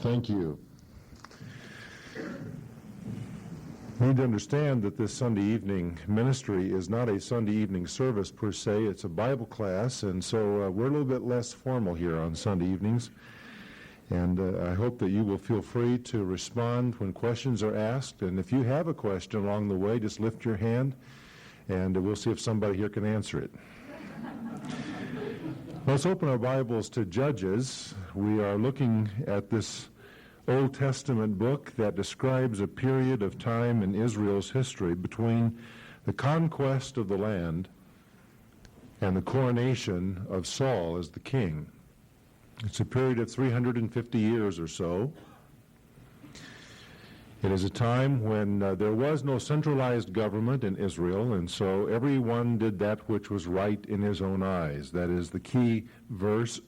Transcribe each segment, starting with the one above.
Thank you. You need to understand that this Sunday evening ministry is not a Sunday evening service per se. It's a Bible class, and so we're a little bit less formal here on Sunday evenings. And I hope that you will feel free to respond when questions are asked. And if you have a question along the way, just lift your hand, and we'll see if somebody here can answer it. Let's open our Bibles to Judges. We are looking at this Old Testament book that describes a period of time in Israel's history between the conquest of the land and the coronation of Saul as the king. It's a period of 350 years or so. It is a time when there was no centralized government in Israel, and so everyone did that which was right in his own eyes. That is the key verse,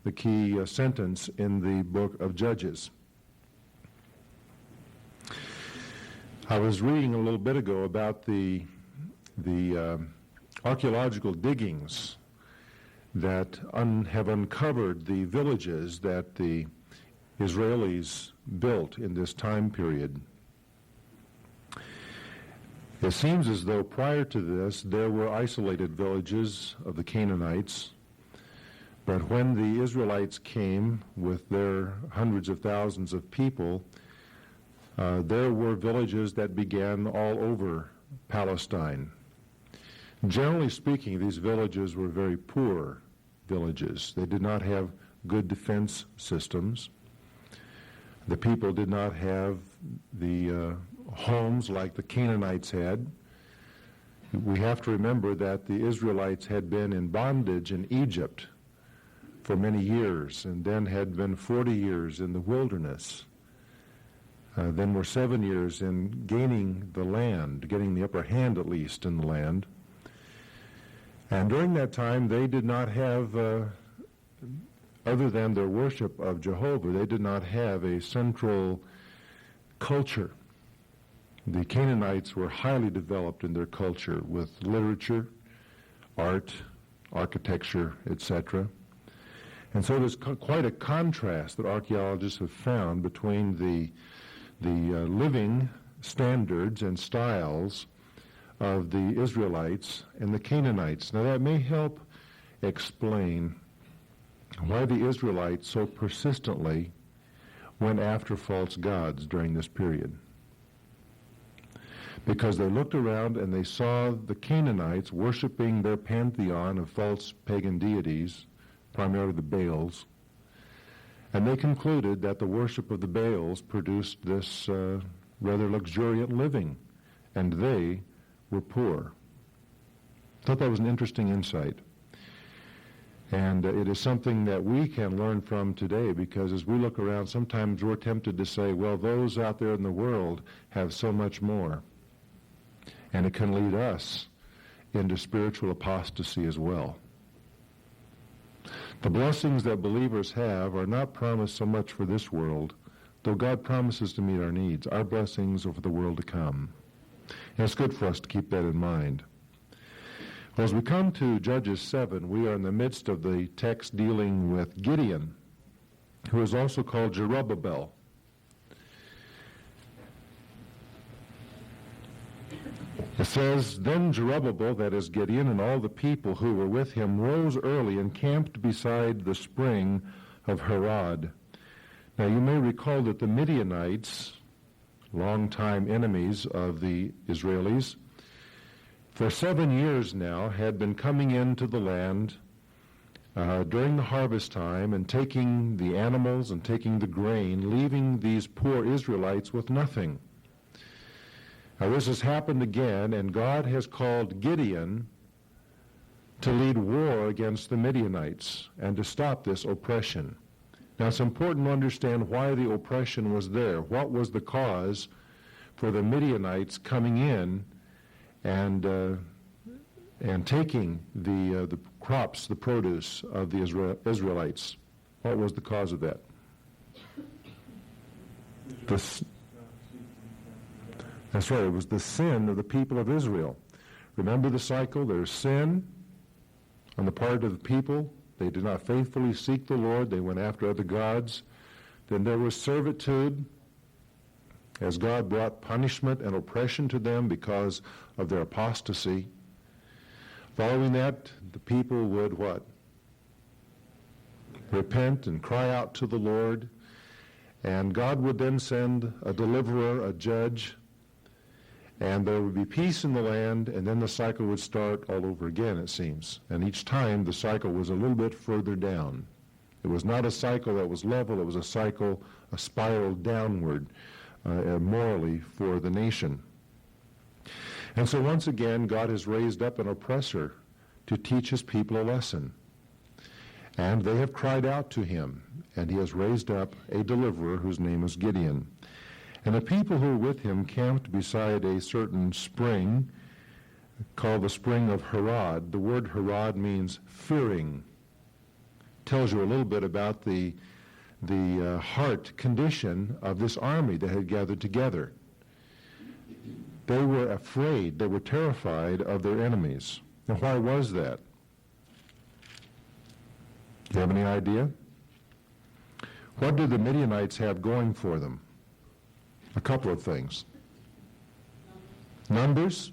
the key sentence in the book of Judges. I was reading a little bit ago about the archaeological diggings that have uncovered the villages that the Israelis built in this time period. It seems as though prior to this there were isolated villages of the Canaanites, but when the Israelites came with their hundreds of thousands of people, there were villages that began all over Palestine. Generally speaking, these villages were very poor villages. They did not have good defense systems. The people did not have the homes like the Canaanites had. We have to remember that the Israelites had been in bondage in Egypt for many years, and then had been 40 years in the wilderness. Then were 7 years in gaining the land, getting the upper hand at least in the land. And during that time, they did not have, other than their worship of Jehovah, they did not have a central culture. The Canaanites were highly developed in their culture with literature, art, architecture, etc. And so there's quite a contrast that archaeologists have found between the living standards and styles of the Israelites and the Canaanites. Now that may help explain why the Israelites so persistently went after false gods during this period. Because they looked around and they saw the Canaanites worshiping their pantheon of false pagan deities, primarily the Baals, and they concluded that the worship of the Baals produced this rather luxuriant living, and they were poor. I thought that was an interesting insight. And it is something that we can learn from today, because as we look around, sometimes we're tempted to say, well, those out there in the world have so much more. And it can lead us into spiritual apostasy as well. The blessings that believers have are not promised so much for this world, though God promises to meet our needs. Our blessings are for the world to come. And it's good for us to keep that in mind. Well, as we come to Judges 7, we are in the midst of the text dealing with Gideon, who is also called Jerubbaal. It says, Then Jerubbaal, that is Gideon, and all the people who were with him rose early and camped beside the spring of Harod. Now you may recall that the Midianites, longtime enemies of the Israelis, for 7 years now had been coming into the land during the harvest time and taking the animals and taking the grain, leaving these poor Israelites with nothing. Now this has happened again, and God has called Gideon to lead war against the Midianites and to stop this oppression. Now it's important to understand why the oppression was there. What was the cause for the Midianites coming in and taking the crops, the produce of the Israelites? What was the cause of that? That's right, it was the sin of the people of Israel. Remember the cycle? There's sin on the part of the people. They did not faithfully seek the Lord. They went after other gods. Then there was servitude, as God brought punishment and oppression to them because of their apostasy. Following that, the people would what? Repent and cry out to the Lord. And God would then send a deliverer, a judge, and there would be peace in the land, and then the cycle would start all over again, it seems. And each time the cycle was a little bit further down. It was not a cycle that was level, it was a cycle, a spiral downward morally for the nation. And so once again, God has raised up an oppressor to teach his people a lesson. And they have cried out to him, and he has raised up a deliverer whose name is Gideon. And the people who were with him camped beside a certain spring called the spring of Harod. The word Harod means fearing. Tells you a little bit about the heart condition of this army that had gathered together. They were afraid, they were terrified of their enemies. Now why was that? Do you have any idea? What did the Midianites have going for them? A couple of things. Numbers.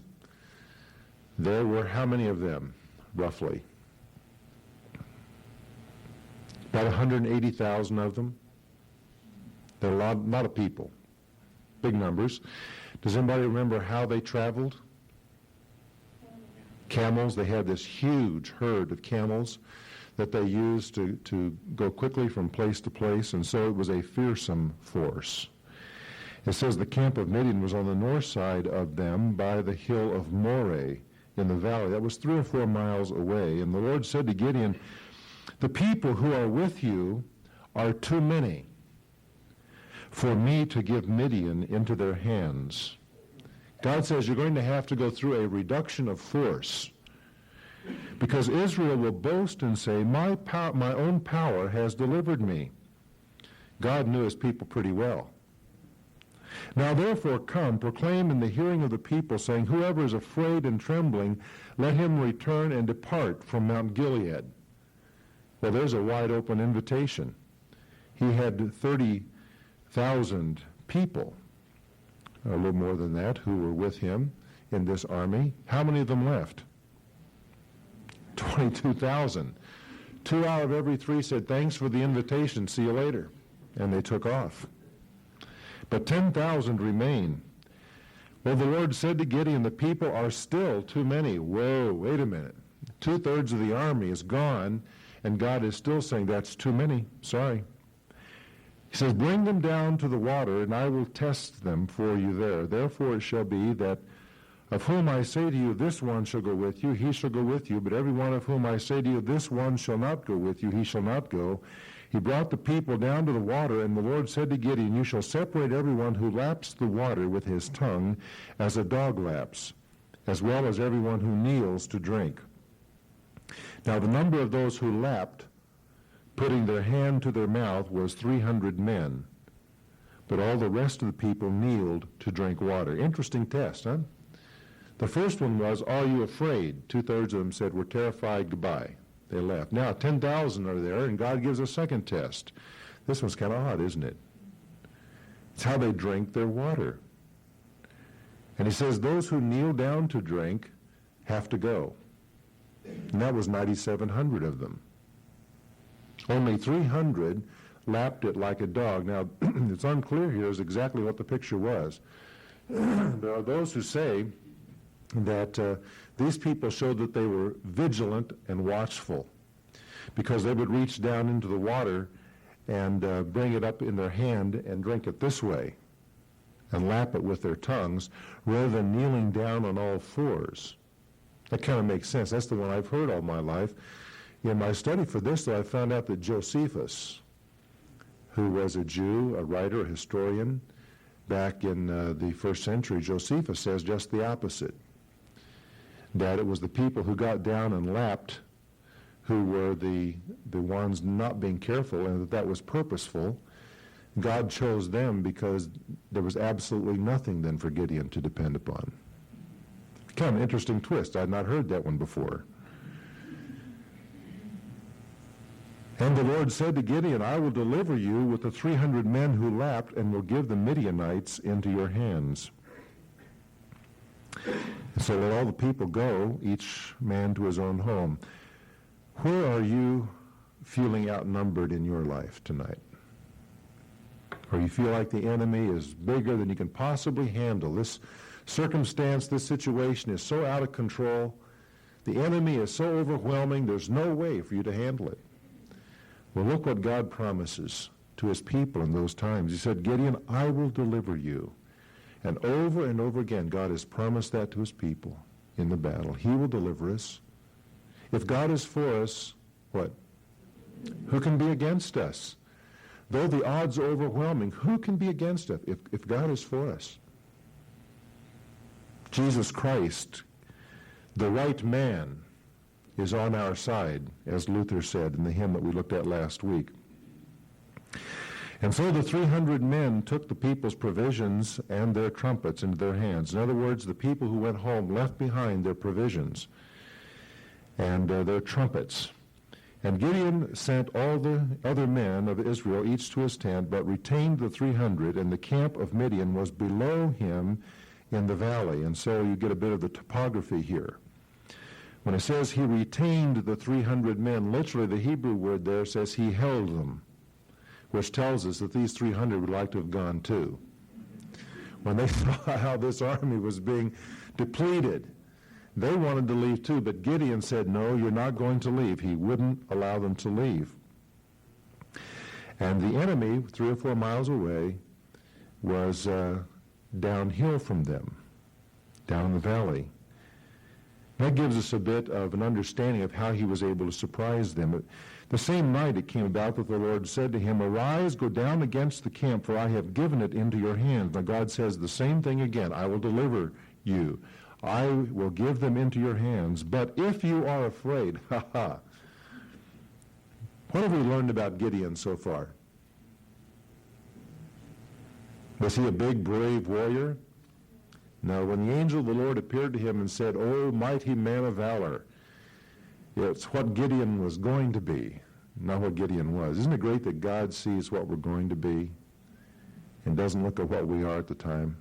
There were how many of them, roughly? About 180,000 of them. There are a lot of people. Big numbers. Does anybody remember how they traveled? Camels. They had this huge herd of camels that they used to go quickly from place to place, and so it was a fearsome force. It says the camp of Midian was on the north side of them by the hill of Moreh in the valley. That was 3 or 4 miles away. And the Lord said to Gideon, the people who are with you are too many for me to give Midian into their hands. God says you're going to have to go through a reduction of force, because Israel will boast and say, my own power has delivered me. God knew his people pretty well. Now therefore come, proclaim in the hearing of the people, saying, whoever is afraid and trembling, let him return and depart from Mount Gilead. Well, there's a wide open invitation. He had 30,000 people, a little more than that, who were with him in this army. How many of them left? 22,000. 2 out of every 3 said, thanks for the invitation, see you later. And they took off. But 10,000 remain. Well, the Lord said to Gideon, the people are still too many. Whoa, wait a minute. 2/3 of the army is gone, and God is still saying, that's too many. Sorry. He says, bring them down to the water, and I will test them for you there. Therefore it shall be that of whom I say to you, this one shall go with you, he shall go with you. But every one of whom I say to you, this one shall not go with you, he shall not go. He brought the people down to the water, and the Lord said to Gideon, you shall separate everyone who laps the water with his tongue as a dog laps, as well as everyone who kneels to drink. Now the number of those who lapped, putting their hand to their mouth, was 300 men. But all the rest of the people kneeled to drink water. Interesting test, huh? The first one was, are you afraid? 2/3 of them said, we're terrified, goodbye. They left. Now 10,000 are there, and God gives a second test. This one's kind of odd, isn't it? It's how they drink their water. And he says those who kneel down to drink have to go. And that was 9,700 of them. Only 300 lapped it like a dog. Now, it's unclear here as exactly what the picture was. There are those who say that these people showed that they were vigilant and watchful, because they would reach down into the water and bring it up in their hand and drink it this way and lap it with their tongues rather than kneeling down on all fours. That kind of makes sense. That's the one I've heard all my life. In my study for this, though, I found out that Josephus, who was a Jew, a writer, a historian, back in the 1st century, Josephus says just the opposite. That it was the people who got down and lapped who were the ones not being careful, and that was purposeful. God chose them because there was absolutely nothing then for Gideon to depend upon. Kind of an interesting twist. I had not heard that one before. And the Lord said to Gideon, I will deliver you with the 300 men who lapped, and will give the Midianites into your hands. So let all the people go, each man to his own home. Where are you feeling outnumbered in your life tonight? Or you feel like the enemy is bigger than you can possibly handle? This circumstance, this situation is so out of control. The enemy is so overwhelming, there's no way for you to handle it. Well, look what God promises to his people in those times. He said, Gideon, I will deliver you. And over again, God has promised that to his people in the battle. He will deliver us. If God is for us, what? Who can be against us? Though the odds are overwhelming, who can be against us if God is for us? Jesus Christ, the right man, is on our side, as Luther said in the hymn that we looked at last week. And so the 300 men took the people's provisions and their trumpets into their hands. In other words, the people who went home left behind their provisions and their trumpets. And Gideon sent all the other men of Israel, each to his tent, but retained the 300, and the camp of Midian was below him in the valley. And so you get a bit of the topography here. When it says he retained the 300 men, literally the Hebrew word there says he held them, which tells us that these 300 would like to have gone too. When they saw how this army was being depleted, they wanted to leave too, but Gideon said, no, you're not going to leave. He wouldn't allow them to leave. And the enemy, 3 or 4 miles away, was downhill from them, down the valley. That gives us a bit of an understanding of how he was able to surprise them. The same night it came about that the Lord said to him, arise, go down against the camp, for I have given it into your hands. Now God says the same thing again. I will deliver you. I will give them into your hands. But if you are afraid, what have we learned about Gideon so far? Was he a big, brave warrior? No, when the angel of the Lord appeared to him and said, O mighty man of valor, it's what Gideon was going to be, not what Gideon was. Isn't it great that God sees what we're going to be and doesn't look at what we are at the time?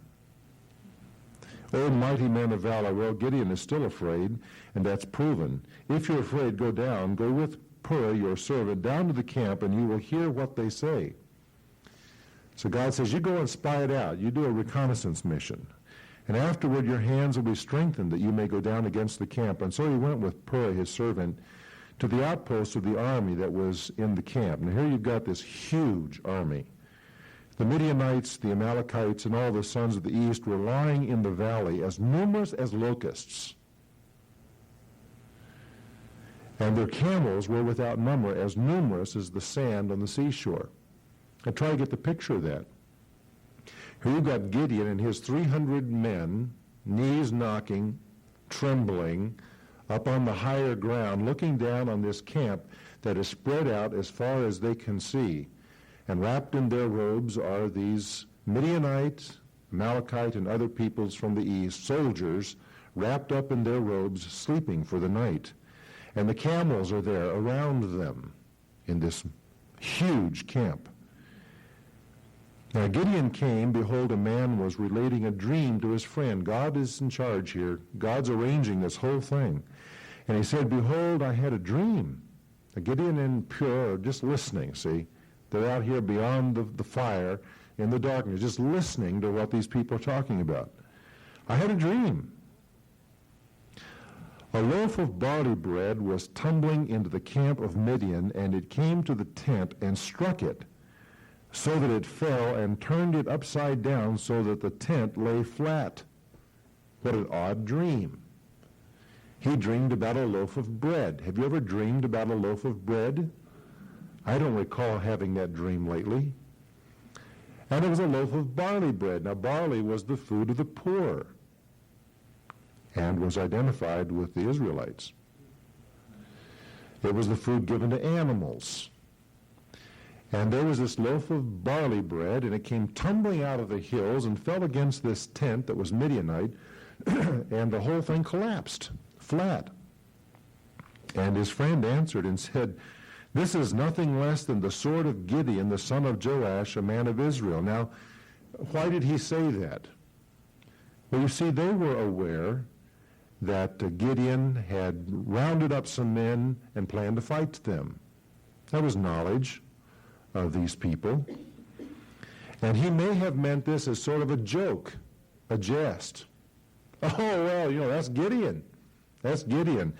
O mighty man of valor. Well, Gideon is still afraid, and that's proven. If you're afraid, go down. Go with Purah, your servant, down to the camp, and you will hear what they say. So God says, you go and spy it out. You do a reconnaissance mission. And afterward your hands will be strengthened that you may go down against the camp. And so he went with Purah, his servant, to the outpost of the army that was in the camp. Now here you've got this huge army. The Midianites, the Amalekites, and all the sons of the east were lying in the valley as numerous as locusts. And their camels were without number, as numerous as the sand on the seashore. And try to get the picture of that. Here you've got Gideon and his 300 men, knees knocking, trembling, up on the higher ground, looking down on this camp that is spread out as far as they can see. And wrapped in their robes are these Midianite, Amalekite, and other peoples from the east, soldiers wrapped up in their robes, sleeping for the night. And the camels are there around them in this huge camp. Now Gideon came, behold, a man was relating a dream to his friend. God is in charge here. God's arranging this whole thing. And he said, behold, I had a dream. Now, Gideon and Purah are just listening, see. They're out here beyond the fire in the darkness, just listening to what these people are talking about. I had a dream. A loaf of barley bread was tumbling into the camp of Midian, and it came to the tent and struck it, so that it fell and turned it upside down so that the tent lay flat. What an odd dream. He dreamed about a loaf of bread. Have you ever dreamed about a loaf of bread? I don't recall having that dream lately. And it was a loaf of barley bread. Now, barley was the food of the poor and was identified with the Israelites. It was the food given to animals. And there was this loaf of barley bread, and it came tumbling out of the hills and fell against this tent that was Midianite, and the whole thing collapsed, flat. And his friend answered and said, This is nothing less than the sword of Gideon, the son of Joash, a man of Israel. Now, why did he say that? Well, you see, they were aware that Gideon had rounded up some men and planned to fight them. That was knowledge of these people. And he may have meant this as sort of a joke, a jest. Oh, well, that's Gideon. That's Gideon.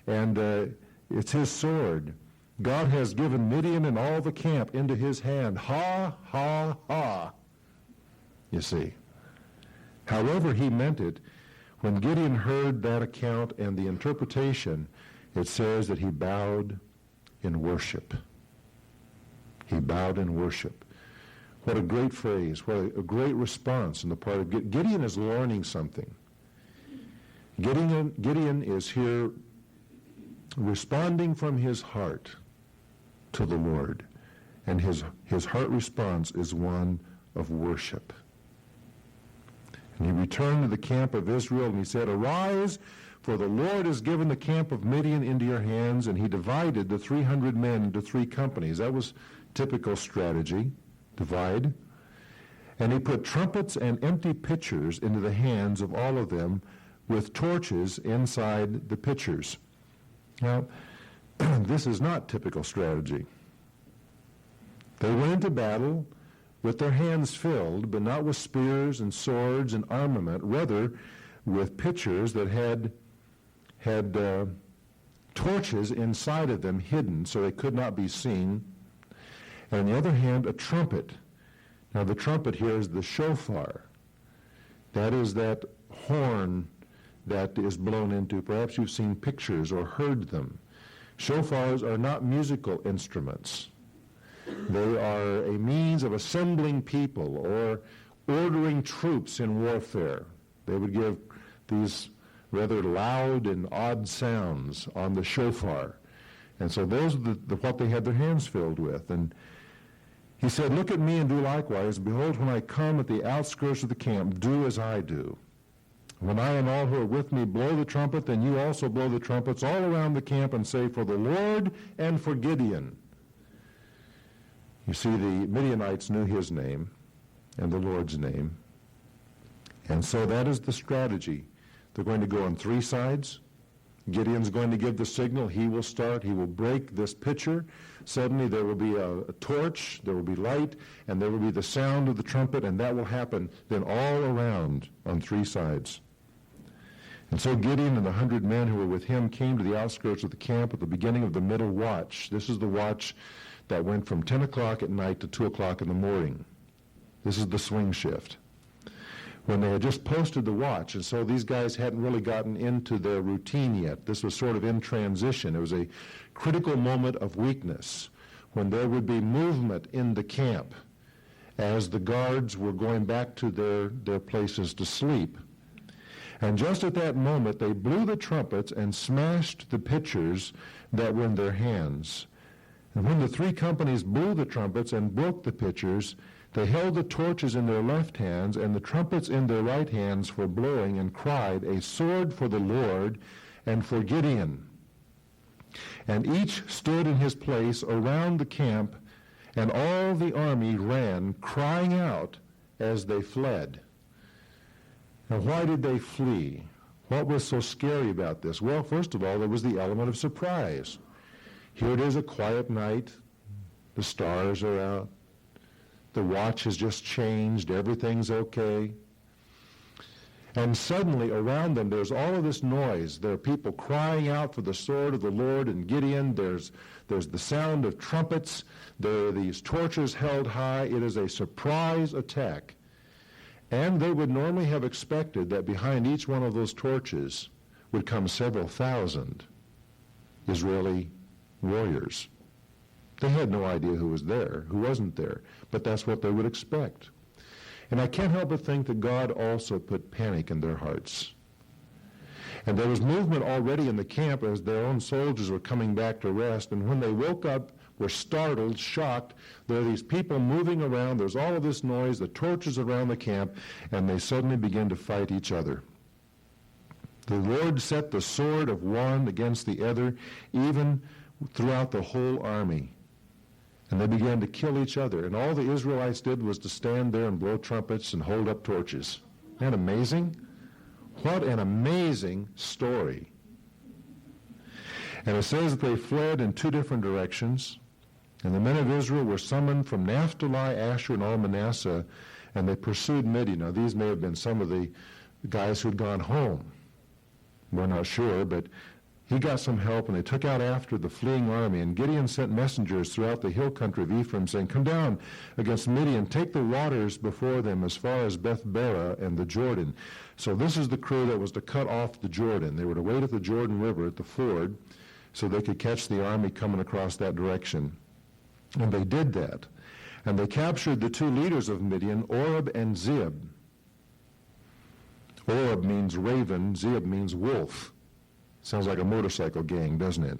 And it's his sword. God has given Midian and all the camp into his hand. Ha, ha, ha. You see. However he meant it, when Gideon heard that account and the interpretation, it says that he bowed in worship. He bowed in worship. What a great phrase. What a great response on the part of Gideon. Gideon is learning something. Gideon is here responding from his heart to the Lord. And his heart response is one of worship. And he returned to the camp of Israel, and he said, "Arise, for the Lord has given the camp of Midian into your hands." And he divided the 300 men into 3 companies. That was typical strategy, divide. And he put trumpets and empty pitchers into the hands of all of them, with torches inside the pitchers. Now, this is not typical strategy. They went into battle with their hands filled, but not with spears and swords and armament, rather with pitchers that had torches inside of them hidden so they could not be seen. And on the other hand, a trumpet. Now the trumpet here is the shofar. That is that horn that is blown into. Perhaps you've seen pictures or heard them. Shofars are not musical instruments. They are a means of assembling people or ordering troops in warfare. They would give these rather loud and odd sounds on the shofar. And so those are what they had their hands filled with. And he said, "Look at me and do likewise. Behold, when I come at the outskirts of the camp, do as I do. When I and all who are with me blow the trumpet, then you also blow the trumpets all around the camp and say, for the Lord and for Gideon." You see, the Midianites knew his name and the Lord's name. And so that is the strategy. They're going to go on 3 sides. Gideon's going to give the signal. He will start. He will break this pitcher. Suddenly there will be a torch, there will be light, and there will be the sound of the trumpet, and that will happen then all around on 3 sides. And so Gideon and the 100 men who were with him came to the outskirts of the camp at the beginning of the middle watch. This is the watch that went from 10 o'clock at night to 2 o'clock in the morning. This is the swing shift. When they had just posted the watch, and so these guys hadn't really gotten into their routine yet. This was sort of in transition. It was a critical moment of weakness when there would be movement in the camp as the guards were going back to their places to sleep. And just at that moment, they blew the trumpets and smashed the pitchers that were in their hands. And when the 3 companies blew the trumpets and broke the pitchers, they held the torches in their left hands and the trumpets in their right hands for blowing, and cried, "A sword for the Lord and for Gideon." And each stood in his place around the camp, and all the army ran, crying out as they fled. Now, why did they flee? What was so scary about this? Well, first of all, there was the element of surprise. Here it is, a quiet night. The stars are out. The watch has just changed. Everything's okay. And suddenly around them there's all of this noise. There are people crying out for the sword of the Lord and Gideon. There's the sound of trumpets. There are these torches held high. It is a surprise attack. And they would normally have expected that behind each one of those torches would come several thousand Israeli warriors. They had no idea who was there, who wasn't there, but that's what they would expect. And I can't help but think that God also put panic in their hearts. And there was movement already in the camp as their own soldiers were coming back to rest, and when they woke up, were startled, shocked. There are these people moving around, there's all of this noise, the torches around the camp, and they suddenly begin to fight each other. The Lord set the sword of one against the other, even throughout the whole army. And they began to kill each other. And all the Israelites did was to stand there and blow trumpets and hold up torches. Isn't that amazing? What an amazing story. And it says that they fled in two different directions. And the men of Israel were summoned from Naphtali, Asher, and all Manasseh, and they pursued Midian. Now, these may have been some of the guys who'd gone home. We're not sure, but he got some help, and they took out after the fleeing army. And Gideon sent messengers throughout the hill country of Ephraim, saying, "Come down against Midian, take the waters before them as far as Beth-barah and the Jordan." So this is the crew that was to cut off the Jordan. They were to wait at the Jordan River at the ford so they could catch the army coming across that direction. And they did that. And they captured the two leaders of Midian, Oreb and Zeeb. Oreb means raven, Zeeb means wolf. Sounds like a motorcycle gang, doesn't it?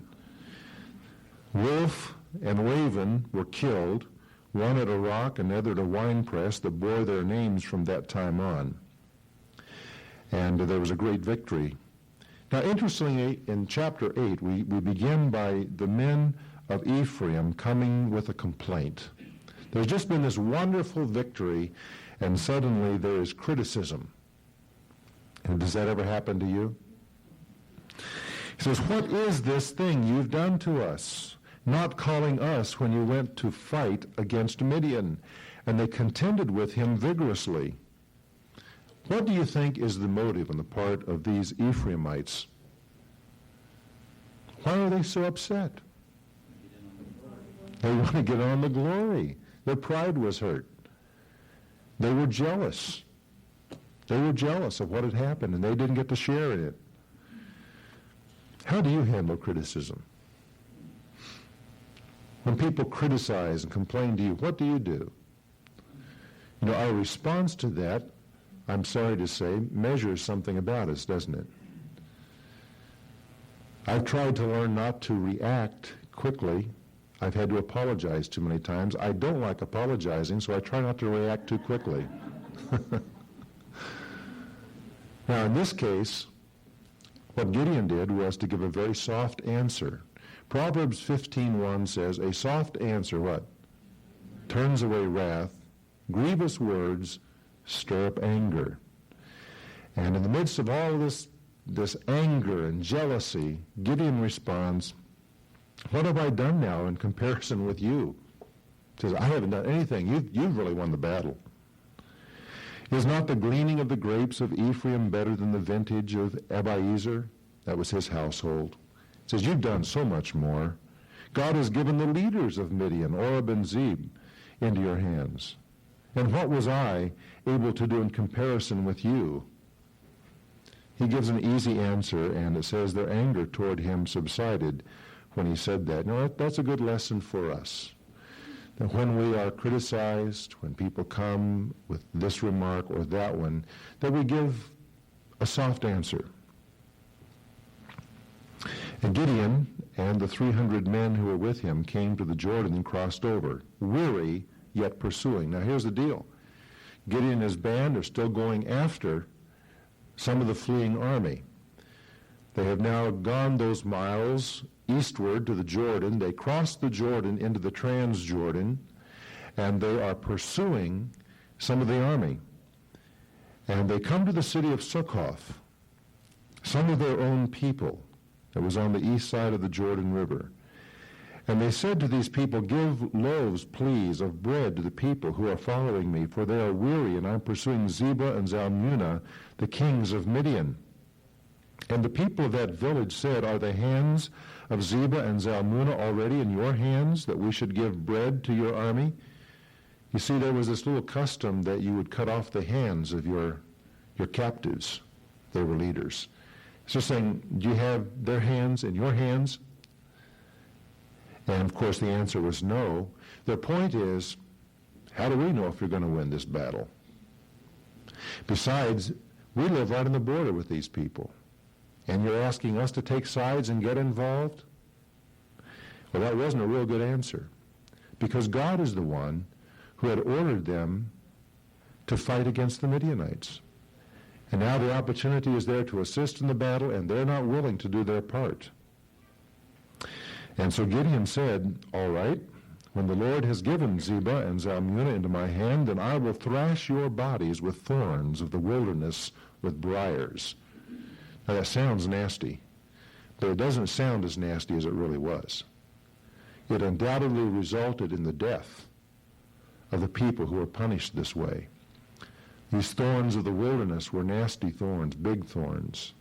Wolf and raven were killed, one at a rock, another at a wine press that bore their names from that time on. And there was a great victory. Now, interestingly, in chapter 8, we begin by the men of Ephraim coming with a complaint. There's just been this wonderful victory, and suddenly there is criticism. And does that ever happen to you? He says, "What is this thing you've done to us, not calling us when you went to fight against Midian?" And they contended with him vigorously. What do you think is the motive on the part of these Ephraimites? Why are they so upset? They want to get on the glory. Their pride was hurt. They were jealous. They were jealous of what had happened, and they didn't get to share in it. How do you handle criticism? When people criticize and complain to you, what do you do? You know, our response to that, I'm sorry to say, measures something about us, doesn't it? I've tried to learn not to react quickly. I've had to apologize too many times. I don't like apologizing, so I try not to react too quickly. Now, in this case, what Gideon did was to give a very soft answer. Proverbs 15:1 says, "A soft answer," what? "Turns away wrath. Grievous words stir up anger." And in the midst of all this anger and jealousy, Gideon responds, "What have I done now in comparison with you?" He says, "I haven't done anything. You've really won the battle. Is not the gleaning of the grapes of Ephraim better than the vintage of Abiezer?" That was his household. He says, "You've done so much more. God has given the leaders of Midian, Oreb and Zeeb, into your hands. And what was I able to do in comparison with you?" He gives an easy answer, and it says their anger toward him subsided when he said that. Now, that's a good lesson for us. That when we are criticized, when people come with this remark or that one, that we give a soft answer. And Gideon and the 300 men who were with him came to the Jordan and crossed over, weary yet pursuing. Now here's the deal. Gideon and his band are still going after some of the fleeing army. They have now gone those miles eastward to the Jordan. They crossed the Jordan into the Transjordan, and they are pursuing some of the army. And they come to the city of Sukkoth, some of their own people that was on the east side of the Jordan River. And they said to these people, "Give loaves, please, of bread to the people who are following me, for they are weary, and I'm pursuing Zebah and Zalmunna, the kings of Midian." And the people of that village said, "Are the hands of Zebah and Zalmunna already in your hands, that we should give bread to your army?" You see, there was this little custom that you would cut off the hands of your captives. They were leaders. So saying, do you have their hands in your hands? And of course the answer was no. Their point is, how do we know if you're going to win this battle? Besides, we live right on the border with these people. And you're asking us to take sides and get involved? Well, that wasn't a real good answer. Because God is the one who had ordered them to fight against the Midianites. And now the opportunity is there to assist in the battle, and they're not willing to do their part. And so Gideon said, all right, when the Lord has given Zebah and Zalmunna into my hand, then I will thrash your bodies with thorns of the wilderness with briars. Now that sounds nasty, but it doesn't sound as nasty as it really was. It undoubtedly resulted in the death of the people who were punished this way. These thorns of the wilderness were nasty thorns, big thorns.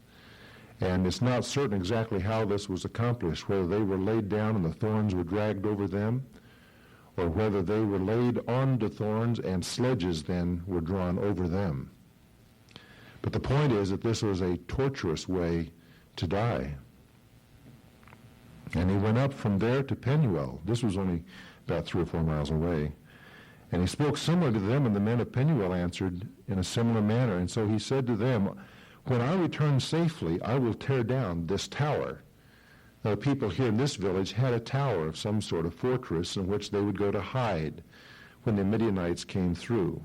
And it's not certain exactly how this was accomplished, whether they were laid down and the thorns were dragged over them, or whether they were laid onto thorns and sledges then were drawn over them. But the point is that this was a torturous way to die. And he went up from there to Penuel. This was only about 3 or 4 miles away. And he spoke similar to them, and the men of Penuel answered in a similar manner. And so he said to them, when I return safely, I will tear down this tower. Now, the people here in this village had a tower of some sort of fortress in which they would go to hide when the Midianites came through.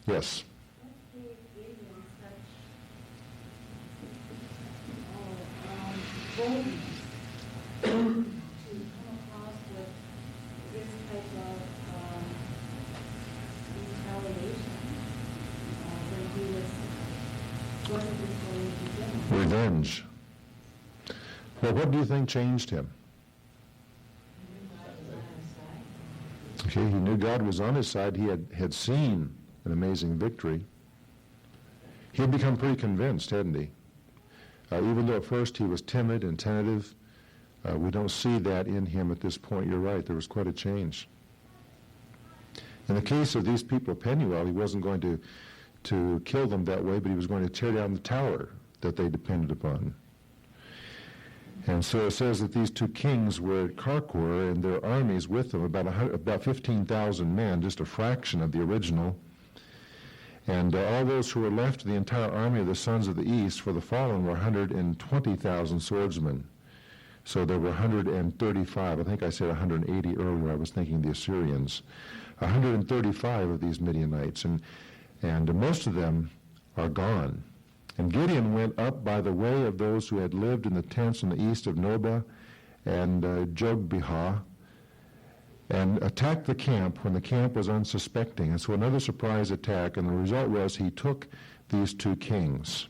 Yes? What gave Gideon such boldness to come across with this type of retaliation when he wasn't going to begin? Revenge. Well, what do you think changed him? Okay, he knew God was on his side. He had seen an amazing victory. He had become pretty convinced, hadn't he? Even though at first he was timid and tentative, we don't see that in him at this point. You're right, there was quite a change. In the case of these people of Penuel, he wasn't going to kill them that way, but he was going to tear down the tower that they depended upon. And so it says that these two kings were at Karkor, and their armies with them, about 15,000 men, just a fraction of the original. And all those who were left of the entire army of the sons of the east for the fallen were 120,000 swordsmen. So there were 135, I think I said 180 earlier, I was thinking the Assyrians. 135 of these Midianites, and most of them are gone. And Gideon went up by the way of those who had lived in the tents on the east of Nobah and Jogbehah, and attacked the camp when the camp was unsuspecting. And so another surprise attack, and the result was he took these two kings.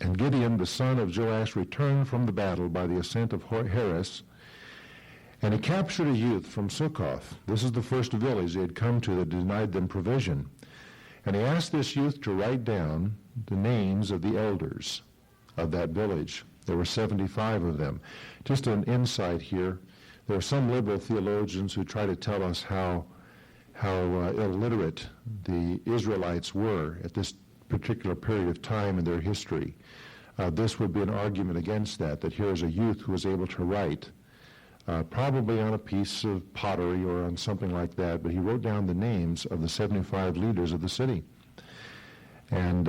And Gideon, the son of Joash, returned from the battle by the ascent of Heres, and he captured a youth from Sukkoth. This is the first village they had come to that denied them provision. And he asked this youth to write down the names of the elders of that village. There were 75 of them. Just an insight here. There are some liberal theologians who try to tell us how illiterate the Israelites were at this particular period of time in their history. This would be an argument against that here is a youth who was able to write, probably on a piece of pottery or on something like that, but he wrote down the names of the 75 leaders of the city. And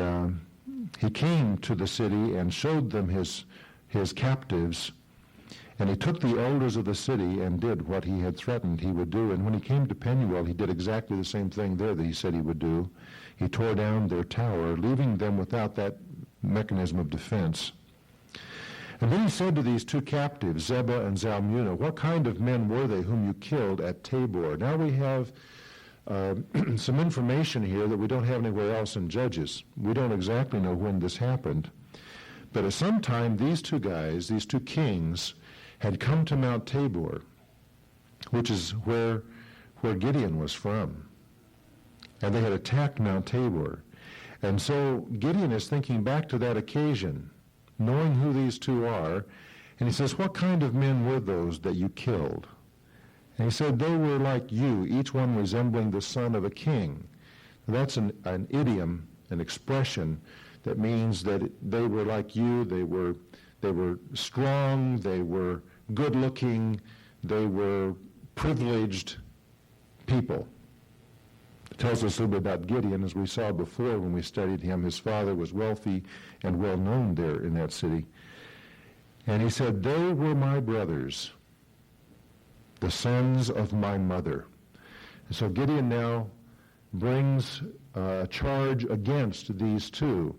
he came to the city and showed them his captives, and he took the elders of the city and did what he had threatened he would do. And when he came to Penuel, he did exactly the same thing there that he said he would do. He tore down their tower, leaving them without that mechanism of defense. And then he said to these two captives, Zebah and Zalmunna, what kind of men were they whom you killed at Tabor? Now we have some information here that we don't have anywhere else in Judges. We don't exactly know when this happened. But at some time, these two guys, these two kings, had come to Mount Tabor, which is where Gideon was from. And they had attacked Mount Tabor. And so Gideon is thinking back to that occasion, knowing who these two are, and he says, what kind of men were those that you killed? And he said, they were like you, each one resembling the son of a king. Now, that's an idiom, an expression that means that they were like you, they were strong, they were good-looking, they were privileged people. It tells us a little bit about Gideon, as we saw before when we studied him. His father was wealthy and well-known there in that city. And he said, they were my brothers, the sons of my mother. And so Gideon now brings a charge against these two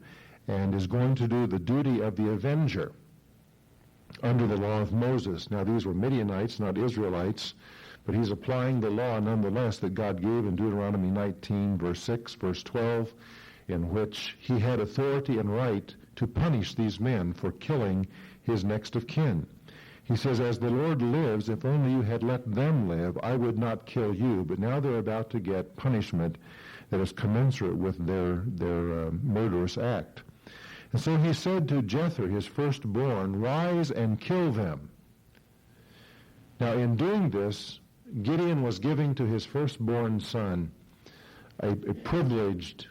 and is going to do the duty of the avenger. under the law of Moses. Now these were Midianites, not Israelites, but he's applying the law nonetheless that God gave in Deuteronomy 19, verse 6, verse 12, in which he had authority and right to punish these men for killing his next of kin. He says, as the Lord lives, if only you had let them live, I would not kill you. But now they're about to get punishment that is commensurate with their murderous act. And so he said to Jether, his firstborn, rise and kill them. Now in doing this, Gideon was giving to his firstborn son a privileged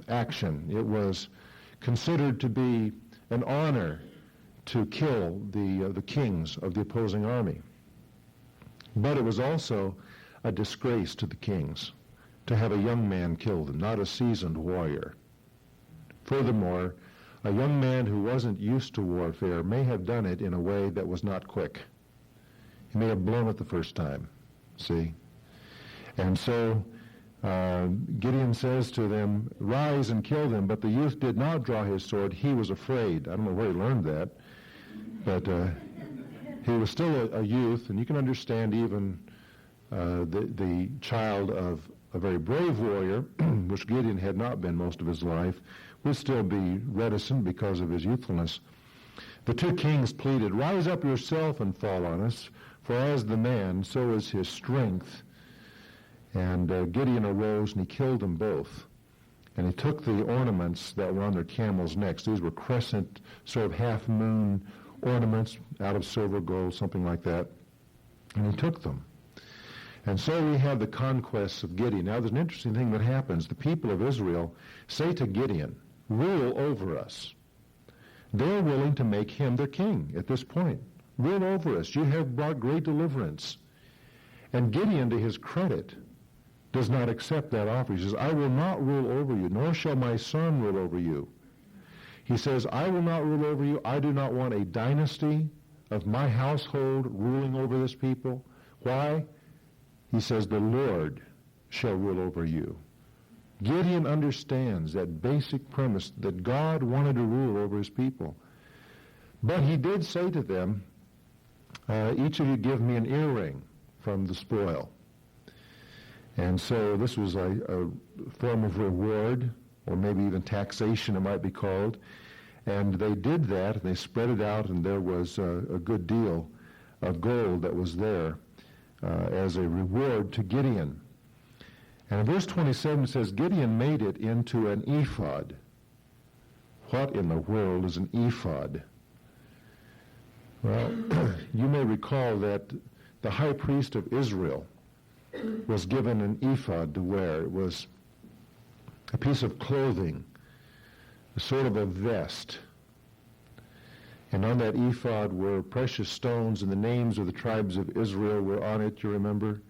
action. It was considered to be an honor to kill the kings of the opposing army. But it was also a disgrace to the kings to have a young man kill them, not a seasoned warrior. Furthermore, a young man who wasn't used to warfare may have done it in a way that was not quick. He may have blown it the first time, see? And so Gideon says to them, rise and kill them, but the youth did not draw his sword. He was afraid. I don't know where he learned that, but he was still a youth, and you can understand even the child of a very brave warrior, which Gideon had not been most of his life, would still be reticent because of his youthfulness. The two kings pleaded, rise up yourself and fall on us, for as the man, so is his strength. And Gideon arose and he killed them both. And he took the ornaments that were on their camels' necks. These were crescent, sort of half-moon ornaments out of silver, gold, something like that. And he took them. And so we have the conquests of Gideon. Now there's an interesting thing that happens. The people of Israel say to Gideon, rule over us. They're willing to make him their king at this point. Rule over us. You have brought great deliverance. And Gideon, to his credit, does not accept that offer. He says, I will not rule over you, nor shall my son rule over you. He says, I will not rule over you. I do not want a dynasty of my household ruling over this people. Why? He says, the Lord shall rule over you. Gideon understands that basic premise that God wanted to rule over his people. But he did say to them, each of you give me an earring from the spoil. And so this was a form of reward, or maybe even taxation it might be called. And they did that, and they spread it out, and there was a good deal of gold that was there as a reward to Gideon. And in verse 27 it says, Gideon made it into an ephod. What in the world is an ephod? Well, you may recall that the high priest of Israel was given an ephod to wear. It was a piece of clothing, a sort of a vest. And on that ephod were precious stones, and the names of the tribes of Israel were on it, you remember?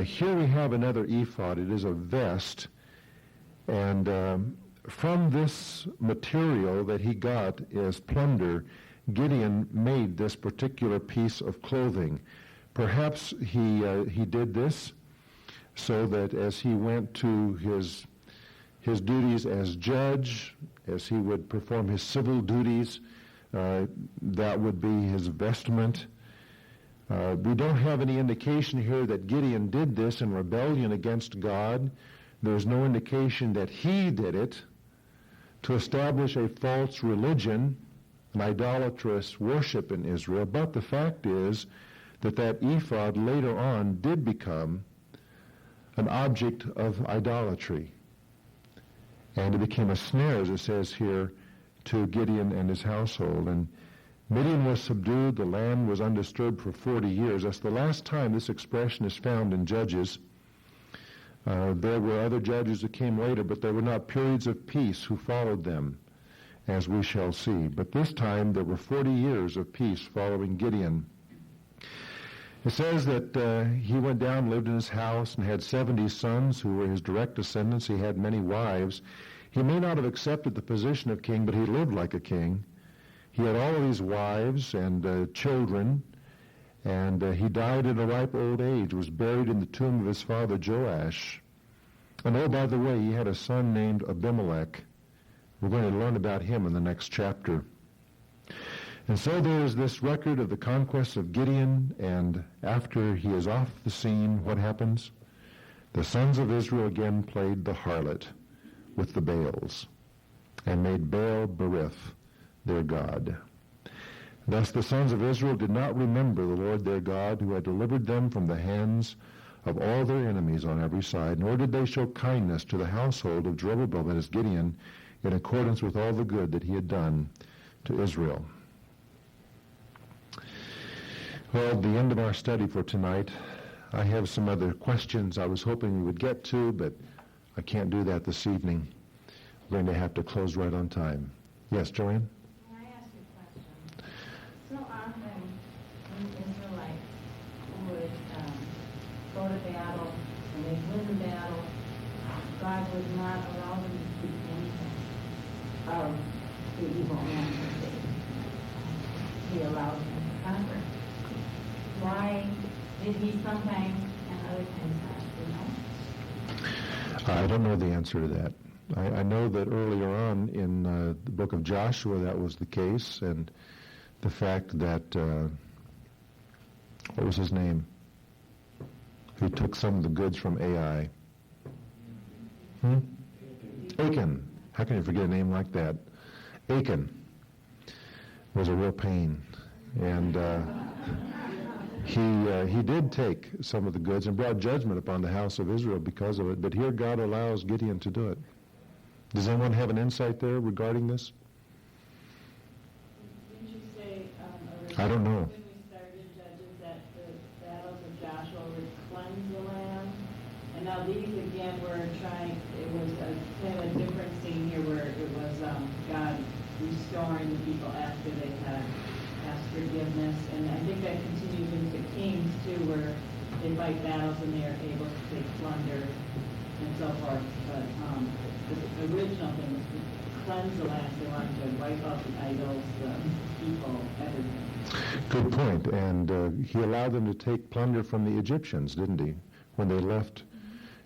Here we have another ephod. It is a vest. And from this material that he got as plunder, Gideon made this particular piece of clothing. Perhaps he did this so that as he went to his duties as judge, as he would perform his civil duties, that would be his vestment. We don't have any indication here that Gideon did this in rebellion against God. There's no indication that he did it to establish a false religion, an idolatrous worship in Israel. But the fact is that ephod later on did become an object of idolatry. And it became a snare, as it says here, to Gideon and his household. And Midian was subdued, the land was undisturbed for 40 years. That's the last time this expression is found in Judges. There were other judges that came later, but there were not periods of peace who followed them, as we shall see. But this time there were 40 years of peace following Gideon. It says that he went down, lived in his house, and had 70 sons who were his direct descendants. He had many wives. He may not have accepted the position of king, but he lived like a king. He had all of these wives and children, and he died at a ripe old age, was buried in the tomb of his father Joash. And oh, by the way, he had a son named Abimelech. We're going to learn about him in the next chapter. And so there is this record of the conquests of Gideon, and after he is off the scene, what happens? The sons of Israel again played the harlot with the Baals, and made Baal Berith their god. Thus the sons of Israel did not remember the Lord their God, who had delivered them from the hands of all their enemies on every side, nor did they show kindness to the household of Jerubbaal, that is Gideon, in accordance with all the good that he had done to Israel. Well, at the end of our study for tonight, I have some other questions I was hoping we would get to, but I can't do that this evening. We're going to have to close right on time. Yes, Joanne? Can I ask you a question? So often, when the Israelites would go to battle, and they'd win the battle, God would not allow them to see anything of the evil man that He allowed them to conquer. Why did He sometimes and other times not, you know? I don't know the answer to that. I know that earlier on in the book of Joshua that was the case, and the fact that, what was his name? Who took some of the goods from Ai? Achan. How can you forget a name like that? Achan was a real pain. And he did take some of the goods and brought judgment upon the house of Israel because of it, but here God allows Gideon to do it. Does anyone have an insight there regarding this? Didn't you say, I don't know. when we started Judges, that the battles of Joshua would cleanse the land? And now these again were trying, it was a kind of a different scene here where it was God restoring the people after they had asked forgiveness. And I think that continues into Kings too, where they fight battles and they are able to take plunder and so forth. But the original thing was to cleanse the land. They wanted to wipe out the idols, the people, everything. Good point. And he allowed them to take plunder from the Egyptians, didn't he? When they left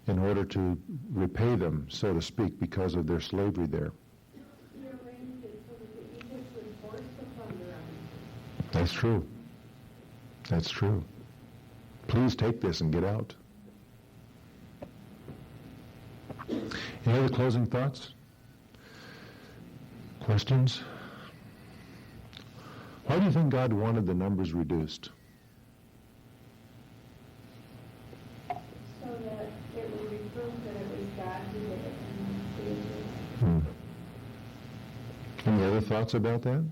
in order to repay them, so to speak, because of their slavery there. He arranged it so that the Egyptians would force the plunder on them. That's true. That's true. Please take this and get out. Any other closing thoughts? Questions? Why do you think God wanted the numbers reduced? So that it would be proof that it was God who did it and not the Israelites. Any other thoughts about that?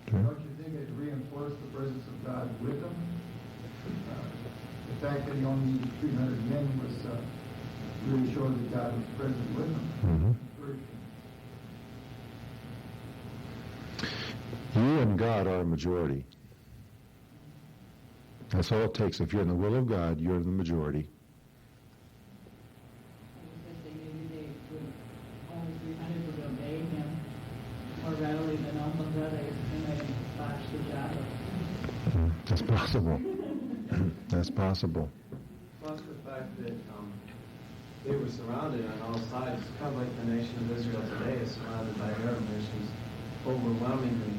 Okay. Don't you think it reinforced the presence of God with them? The fact that he only needed 300 men was really showed that God was present with them. You and God are a majority. That's all it takes. If you're in the will of God, you're in the majority. I was going to say maybe they would, only 300 would obey him more readily than almost others. They might botch the job. That's possible. That's possible. Plus the fact that they were surrounded on all sides, kind of like the nation of Israel today is surrounded by Arab nations, overwhelmingly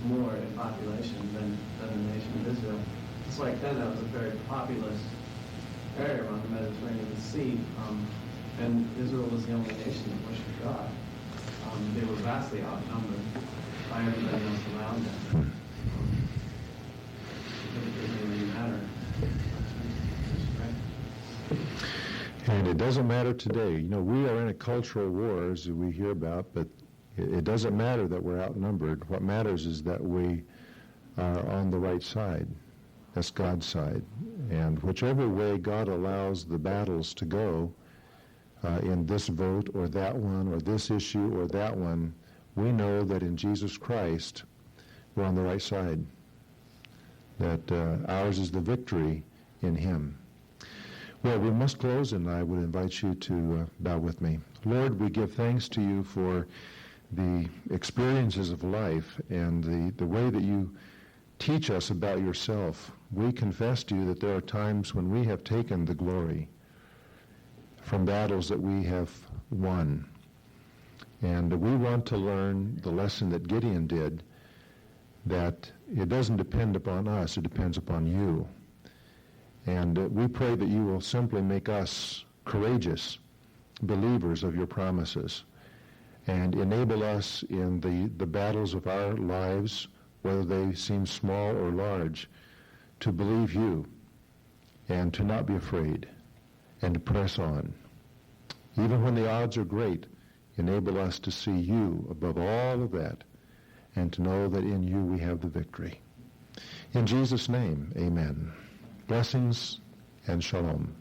more in population than the nation of Israel. It's like then that was a very populous area around the Mediterranean Sea, and Israel was the only nation that worshiped God. They were vastly outnumbered by everybody else around them. It doesn't really matter. And it doesn't matter today. You know, we are in a cultural war, as we hear about, but it doesn't matter that we're outnumbered. What matters is that we are on the right side. That's God's side. And whichever way God allows the battles to go, in this vote or that one or this issue or that one, we know that in Jesus Christ, we're on the right side. That ours is the victory in Him. Well, we must close, and I would invite you to bow with me. Lord, we give thanks to you for the experiences of life and the way that you teach us about yourself. We confess to you that there are times when we have taken the glory from battles that we have won. And we want to learn the lesson that Gideon did, that it doesn't depend upon us, it depends upon you. And we pray that you will simply make us courageous believers of your promises and enable us in the battles of our lives, whether they seem small or large, to believe you and to not be afraid and to press on. Even when the odds are great, enable us to see you above all of that and to know that in you we have the victory. In Jesus' name, amen. Blessings and shalom.